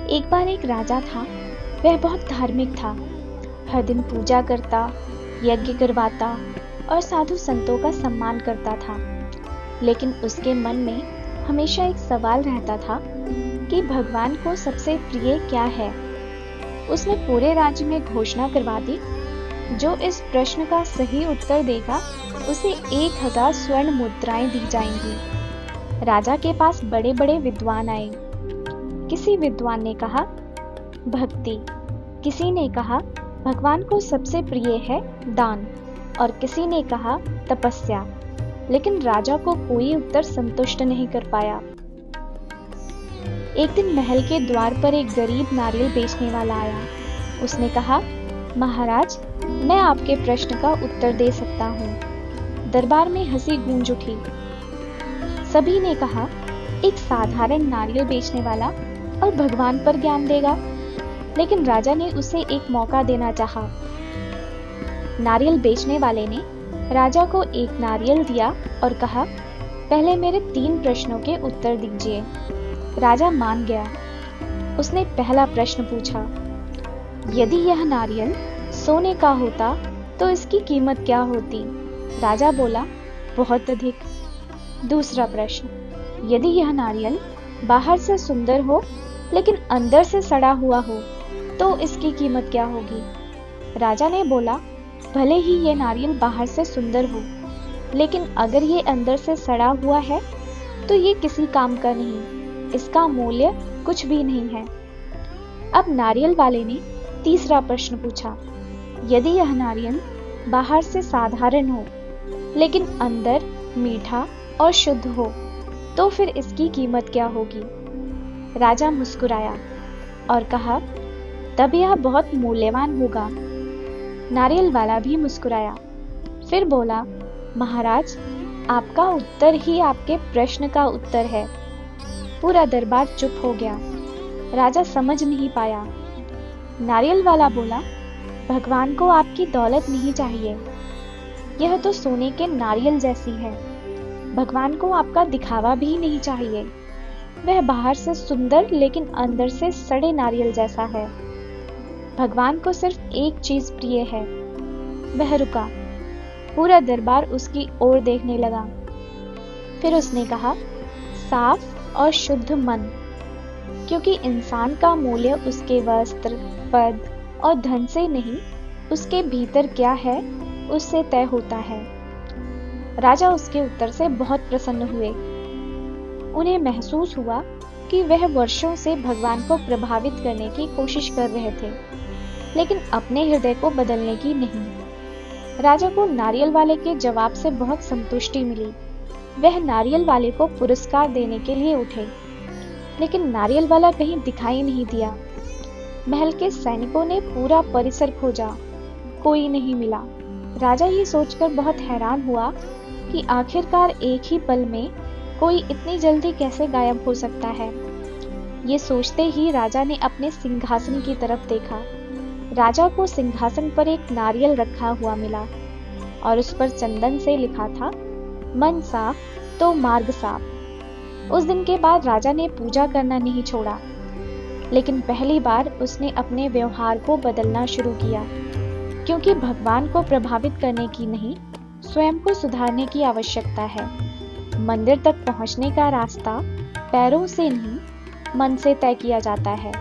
एक बार एक राजा था। वह बहुत धार्मिक था। हर दिन पूजा करता, यज्ञ करवाता और साधु संतों का सम्मान करता था। लेकिन उसके मन में हमेशा एक सवाल रहता था कि भगवान को सबसे प्रिय क्या है। उसने पूरे राज्य में घोषणा करवा दी, जो इस प्रश्न का सही उत्तर देगा उसे 1000 स्वर्ण मुद्राएं दी जाएंगी। राजा के पास बड़े बड़े विद्वान आए। किसी विद्वान ने कहा भक्ति, किसी ने कहा भगवान को सबसे प्रिय है दान, और किसी ने कहा तपस्या। लेकिन राजा को कोई उत्तर संतुष्ट नहीं कर पाया। एक दिन महल के द्वार पर एक गरीब नारियल बेचने वाला आया। उसने कहा, महाराज, मैं आपके प्रश्न का उत्तर दे सकता हूँ। दरबार में हंसी गूंज उठी। सभी ने कहा, एक साधारण नारियल बेचने वाला और भगवान पर ज्ञान देगा। लेकिन राजा ने उसे एक मौका देना चाहा। नारियल बेचने वाले ने राजा को एक नारियल दिया और कहा, पहले मेरे 3 प्रश्नों के उत्तर दीजिए। राजा मान गया। उसने पहला प्रश्न पूछा, यदि यह नारियल सोने का होता तो इसकी कीमत क्या होती? राजा बोला, बहुत अधिक। दूसरा प्रश्न, यदि यह नारियल बाहर से सुंदर हो लेकिन अंदर से सड़ा हुआ हो तो इसकी कीमत क्या होगी? राजा ने बोला, भले ही ये नारियल बाहर से सुंदर हो, लेकिन अगर ये अंदर से सड़ा हुआ है तो ये किसी काम का नहीं, इसका मूल्य कुछ भी नहीं है। अब नारियल वाले ने तीसरा प्रश्न पूछा, यदि यह नारियल बाहर से साधारण हो लेकिन अंदर मीठा और शुद्ध हो तो फिर इसकी कीमत क्या होगी? राजा मुस्कुराया और कहा, तब यह बहुत मूल्यवान होगा। नारियल वाला भी मुस्कुराया। फिर बोला, महाराज, आपका उत्तर ही आपके प्रश्न का उत्तर है। पूरा दरबार चुप हो गया। राजा समझ नहीं पाया। नारियल वाला बोला, भगवान को आपकी दौलत नहीं चाहिए। यह तो सोने के नारियल जैसी है। भगवान को आपका दिखावा भी नहीं चाहिए। वह बाहर से सुंदर लेकिन अंदर से सड़े नारियल जैसा है। भगवान को सिर्फ एक चीज प्रिय है। वह रुका। पूरा दरबार उसकी ओर देखने लगा। फिर उसने कहा, साफ और शुद्ध मन, क्योंकि इंसान का मूल्य उसके वस्त्र, पद और धन से नहीं, उसके भीतर क्या है उससे तय होता है। राजा उसके उत्तर से बहुत प्रसन्न हुए। उन्हें महसूस हुआ कि वह वर्षों से भगवान को प्रभावित करने की कोशिश कर रहे थे, लेकिन अपने हृदय को बदलने की नहीं। राजा को नारियल वाले के जवाब से बहुत संतुष्टि मिली। वह नारियल वाले को पुरस्कार देने के लिए उठे, लेकिन नारियल वाला कहीं दिखाई नहीं दिया। महल के सैनिकों ने पूरा परिसर खोजा, कोई नहीं मिला। राजा ये सोचकर बहुत हैरान हुआ कि आखिरकार एक ही पल में कोई इतनी जल्दी कैसे गायब हो सकता है। ये सोचते ही राजा ने अपने सिंहासन की तरफ देखा। राजा को सिंहासन पर एक नारियल रखा हुआ मिला और उस पर चंदन से लिखा था, मन साफ तो मार्ग साफ। उस दिन के बाद राजा ने पूजा करना नहीं छोड़ा, लेकिन पहली बार उसने अपने व्यवहार को बदलना शुरू किया, क्योंकि भगवान को प्रभावित करने की नहीं, स्वयं को सुधारने की आवश्यकता है। मंदिर तक पहुंचने का रास्ता पैरों से नहीं, मन से तय किया जाता है।